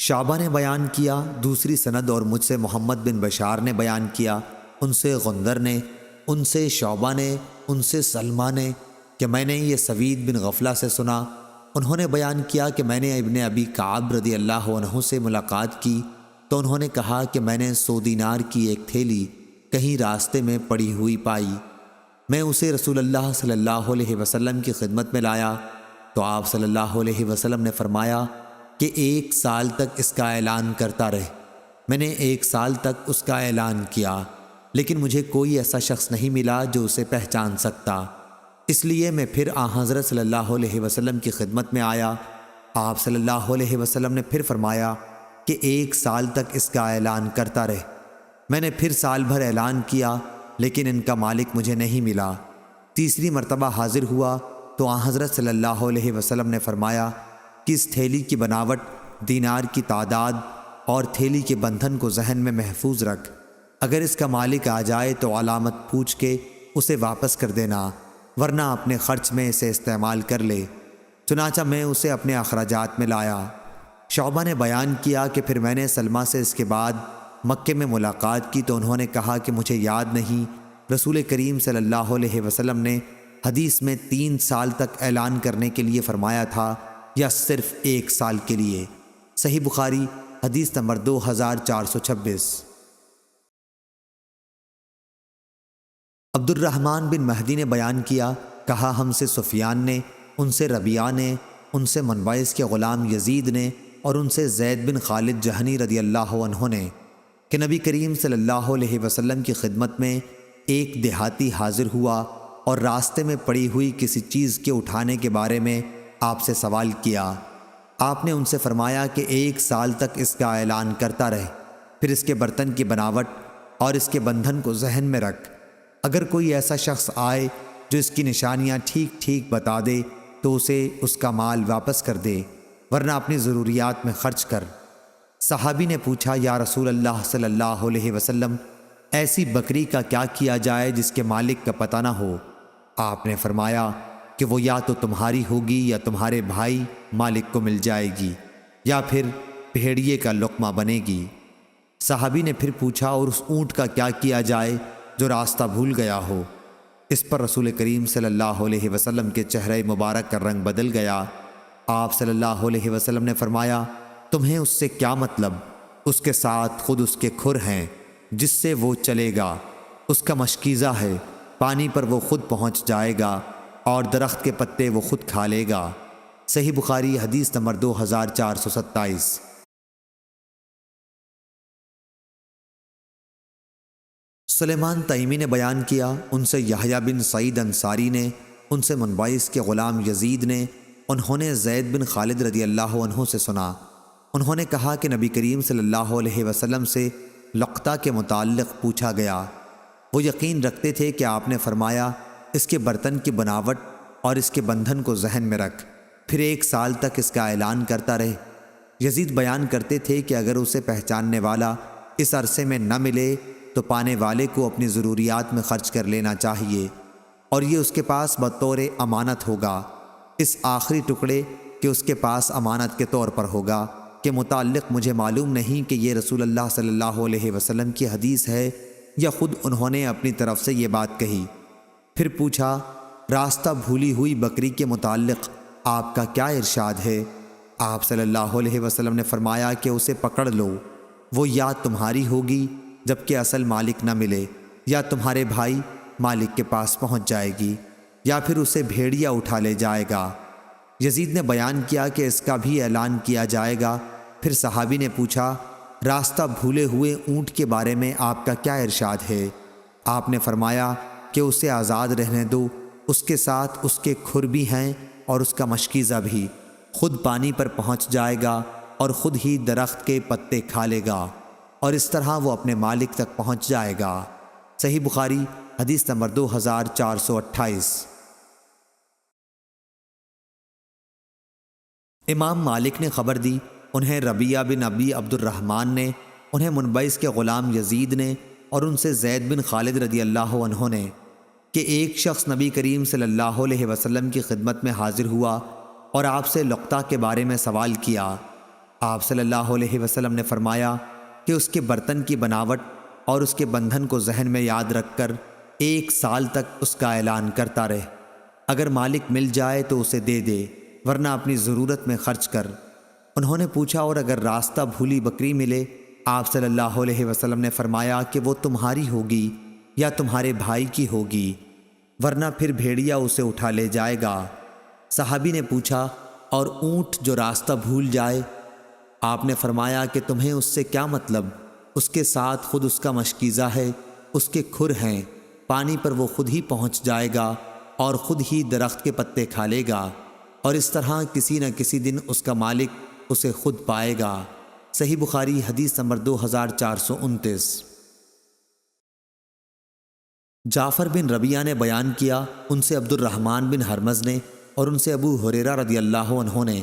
شعبہ نے بیان کیا، دوسری سند اور مجھ سے محمد بن بشار نے بیان کیا، ان سے غندر نے، ان سے شعبہ نے، ان سے سلمہ نے کہ میں نے یہ سوید بن غفلہ سے سنا۔ انہوں نے بیان کیا کہ میں نے ابن ابی کعب رضی اللہ عنہ سے ملاقات کی تو انہوں نے کہا کہ میں نے 100 دینار کی ایک تھیلی کہیں راستے میں پڑی ہوئی پائی۔ میں اسے رسول اللہ صلی اللہ علیہ وسلم کی خدمت میں لایا تو آپ صلی اللہ علیہ وسلم نے فرمایا کہ 1 سال تک اس کا اعلان کرتا رہے۔ میں نے 1 سال تک اس کا اعلان کیا، لیکن مجھے کوئی ایسا شخص نہیں ملا جو اسے پہچان سکتا، اس لیے میں پھر حضرت صلی اللہ علیہ وسلم کی خدمت میں آیا۔ آپ صلی اللہ علیہ وسلم نے پھر فرمایا کہ 1 سال تک اس کا اعلان کرتا رہے۔ میں نے پھر سال بھر اعلان کیا، لیکن ان کا مالک مجھے نہیں ملا۔ تیسری مرتبہ حاضر ہوا تو حضرت صلی اللہ علیہ وسلم نے فرمایا کہ اس تھیلی کی بناوٹ، دینار کی تعداد اور تھیلی کے بندھن کو ذہن میں محفوظ رکھ۔ اگر اس کا مالک آ جائے تو علامت پوچھ کے اسے واپس کر دینا، ورنہ اپنے خرچ میں اسے استعمال کر لے۔ چنانچہ میں اسے اپنے اخراجات میں لایا۔ شعبہ نے بیان کیا کہ پھر میں نے سلمہ سے اس کے بعد مکے میں ملاقات کی تو انہوں نے کہا کہ مجھے یاد نہیں رسول کریم صلی اللہ علیہ وسلم نے حدیث میں 3 سال تک اعلان کرنے کے لیے فرمایا تھا یا صرف 1 سال کے لیے۔ صحیح بخاری حدیث نمبر 2426۔ عبد الرحمن بن مہدی نے بیان کیا، کہا ہم سے سفیان نے، ان سے ربیعہ نے، ان سے منبعث کے غلام یزید نے اور ان سے زید بن خالد جہنی رضی اللہ عنہ نے کہ نبی کریم صلی اللہ علیہ وسلم کی خدمت میں ایک دیہاتی حاضر ہوا اور راستے میں پڑی ہوئی کسی چیز کے اٹھانے کے بارے میں آپ سے سوال کیا۔ آپ نے ان سے فرمایا کہ 1 سال تک اس کا اعلان کرتا رہے، پھر اس کے برتن کی بناوٹ اور اس کے بندھن کو ذہن میں رکھ۔ اگر کوئی ایسا شخص آئے جو اس کی نشانیاں ٹھیک ٹھیک بتا دے تو اسے اس کا مال واپس کر دے، ورنہ اپنی ضروریات میں خرچ کر۔ صحابی نے پوچھا، یا رسول اللہ صلی اللہ علیہ وسلم، ایسی بکری کا کیا کیا جائے جس کے مالک کا پتہ نہ ہو؟ آپ نے فرمایا کہ وہ یا تو تمہاری ہوگی یا تمہارے بھائی مالک کو مل جائے گی، یا پھر بھیڑیے کا لقمہ بنے گی۔ صحابی نے پھر پوچھا، اور اس اونٹ کا کیا کیا جائے جو راستہ بھول گیا ہو؟ اس پر رسول کریم صلی اللہ علیہ وسلم کے چہرہ مبارک کا رنگ بدل گیا۔ آپ صلی اللہ علیہ وسلم نے فرمایا، تمہیں اس سے کیا مطلب؟ اس کے ساتھ خود اس کے کھر ہیں جس سے وہ چلے گا، اس کا مشکیزہ ہے، پانی پر وہ خود پہنچ جائے گا اور درخت کے پتے وہ خود کھا لے گا۔ صحیح بخاری حدیث نمبر 2427۔ سلیمان تیمی نے بیان کیا، ان سے یحییٰ بن سعید انصاری نے، ان سے منبعث کے غلام یزید نے، انہوں نے زید بن خالد رضی اللہ عنہ سے سنا۔ انہوں نے کہا کہ نبی کریم صلی اللہ علیہ وسلم سے لقطہ کے متعلق پوچھا گیا۔ وہ یقین رکھتے تھے کہ آپ نے فرمایا، اس کے برتن کی بناوٹ اور اس کے بندھن کو ذہن میں رکھ، پھر 1 سال تک اس کا اعلان کرتا رہے۔ یزید بیان کرتے تھے کہ اگر اسے پہچاننے والا اس عرصے میں نہ ملے تو پانے والے کو اپنی ضروریات میں خرچ کر لینا چاہیے، اور یہ اس کے پاس بطور امانت ہوگا۔ اس آخری ٹکڑے کہ اس کے پاس امانت کے طور پر ہوگا کے متعلق مجھے معلوم نہیں کہ یہ رسول اللہ صلی اللہ علیہ وسلم کی حدیث ہے یا خود انہوں نے اپنی طرف سے یہ بات کہی۔ پھر پوچھا، راستہ بھولی ہوئی بکری کے متعلق آپ کا کیا ارشاد ہے؟ آپ صلی اللہ علیہ وسلم نے فرمایا کہ اسے پکڑ لو، وہ یا تمہاری ہوگی جبکہ اصل مالک نہ ملے، یا تمہارے بھائی مالک کے پاس پہنچ جائے گی، یا پھر اسے بھیڑیا اٹھا لے جائے گا۔ یزید نے بیان کیا کہ اس کا بھی اعلان کیا جائے گا۔ پھر صحابی نے پوچھا، راستہ بھولے ہوئے اونٹ کے بارے میں آپ کا کیا ارشاد ہے؟ آپ نے فرمایا کہ اسے آزاد رہنے دو، اس کے ساتھ اس کے کھر بھی ہیں اور اس کا مشکیزہ بھی، خود پانی پر پہنچ جائے گا اور خود ہی درخت کے پتے کھا لے گا، اور اس طرح وہ اپنے مالک تک پہنچ جائے گا۔ صحیح بخاری حدیث نمبر 2428۔ امام مالک نے خبر دی، انہیں ربیعہ بن ابی عبد الرحمن نے، انہیں منبعث کے غلام یزید نے، اور ان سے زید بن خالد رضی اللہ عنہ نے کہ ایک شخص نبی کریم صلی اللہ علیہ وسلم کی خدمت میں حاضر ہوا اور آپ سے لقطہ کے بارے میں سوال کیا۔ آپ صلی اللہ علیہ وسلم نے فرمایا کہ اس کے برتن کی بناوٹ اور اس کے بندھن کو ذہن میں یاد رکھ کر 1 سال تک اس کا اعلان کرتا رہے۔ اگر مالک مل جائے تو اسے دے دے، ورنہ اپنی ضرورت میں خرچ کر۔ انہوں نے پوچھا اور اگر راستہ بھولی بکری ملے؟ آپ صلی اللہ علیہ وسلم نے فرمایا کہ وہ تمہاری ہوگی یا تمہارے بھائی کی ہوگی، ورنہ پھر بھیڑیا اسے اٹھا لے جائے گا۔ صحابی نے پوچھا اور اونٹ جو راستہ بھول جائے؟ آپ نے فرمایا کہ تمہیں اس سے کیا مطلب؟ اس کے ساتھ خود اس کا مشکیزہ ہے، اس کے کھر ہیں، پانی پر وہ خود ہی پہنچ جائے گا اور خود ہی درخت کے پتے کھا لے گا، اور اس طرح کسی نہ کسی دن اس کا مالک اسے خود پائے گا۔ صحیح بخاری حدیث نمبر 2429۔ جعفر بن ربیعہ نے بیان کیا، ان سے عبد الرحمن بن ہرمز نے اور ان سے ابو ہریرہ رضی اللہ عنہ نے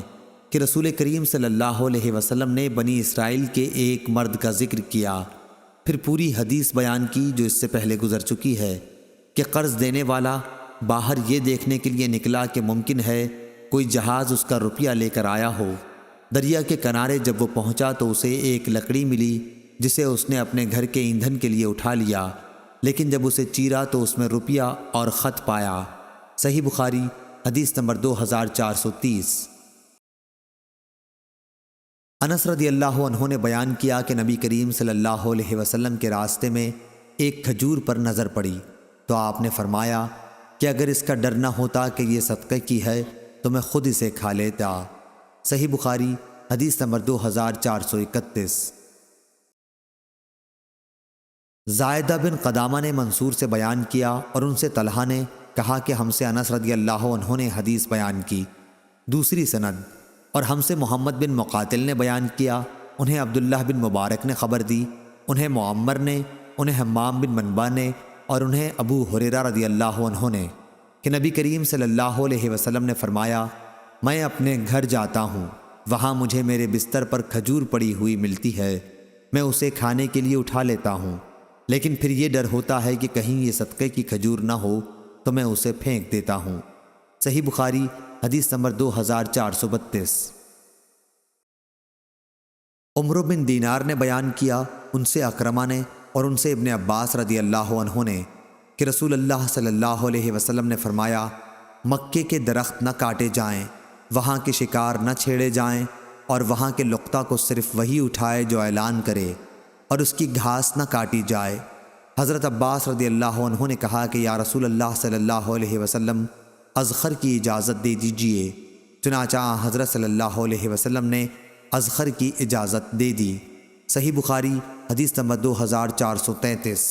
کہ رسول کریم صلی اللہ علیہ وسلم نے بنی اسرائیل کے ایک مرد کا ذکر کیا، پھر پوری حدیث بیان کی جو اس سے پہلے گزر چکی ہے کہ قرض دینے والا باہر یہ دیکھنے کے لیے نکلا کہ ممکن ہے کوئی جہاز اس کا روپیہ لے کر آیا ہو۔ دریا کے کنارے جب وہ پہنچا تو اسے ایک لکڑی ملی جسے اس نے اپنے گھر کے ایندھن کے لیے اٹھا لیا، لیکن جب اسے چیرا تو اس میں روپیہ اور خط پایا۔ صحیح بخاری حدیث نمبر 2430۔ انس رضی اللہ عنہ نے بیان کیا کہ نبی کریم صلی اللہ علیہ وسلم کے راستے میں ایک کھجور پر نظر پڑی تو آپ نے فرمایا کہ اگر اس کا ڈر نہ ہوتا کہ یہ صدقے کی ہے تو میں خود اسے کھا لیتا۔ صحیح بخاری حدیث نمبر 2431۔ زائدہ بن قدامہ نے منصور سے بیان کیا اور ان سے طلحہ نے کہا کہ ہم سے انس رضی اللہ عنہ نے حدیث بیان کی، دوسری سند، اور ہم سے محمد بن مقاتل نے بیان کیا، انہیں عبداللہ بن مبارک نے خبر دی، انہیں معمر نے، انہیں حمام بن منبع نے اور انہیں ابو ہریرہ رضی اللہ عنہ نے کہ نبی کریم صلی اللہ علیہ وسلم نے فرمایا، میں اپنے گھر جاتا ہوں، وہاں مجھے میرے بستر پر کھجور پڑی ہوئی ملتی ہے، میں اسے کھانے کے لیے اٹھا لیتا ہوں، لیکن پھر یہ ڈر ہوتا ہے کہ کہیں یہ صدقے کی کھجور نہ ہو تو میں اسے پھینک دیتا ہوں۔ صحیح بخاری حدیث نمبر 2432۔ عمرو بن دینار نے بیان کیا، ان سے اکرمہ نے اور ان سے ابن عباس رضی اللہ عنہ نے کہ رسول اللہ صلی اللہ علیہ وسلم نے فرمایا، مکے کے درخت نہ کاٹے جائیں، وہاں کے شکار نہ چھیڑے جائیں، اور وہاں کے لقطہ کو صرف وہی اٹھائے جو اعلان کرے، اور اس کی گھاس نہ کاٹی جائے۔ حضرت عباس رضی اللہ عنہ نے کہا کہ یا رسول اللہ صلی اللہ علیہ وسلم، اذخر کی اجازت دے دیجئے۔ چنانچہ حضرت صلی اللہ علیہ وسلم نے اذخر کی اجازت دے دی۔ صحیح بخاری حدیث نمبر 2433۔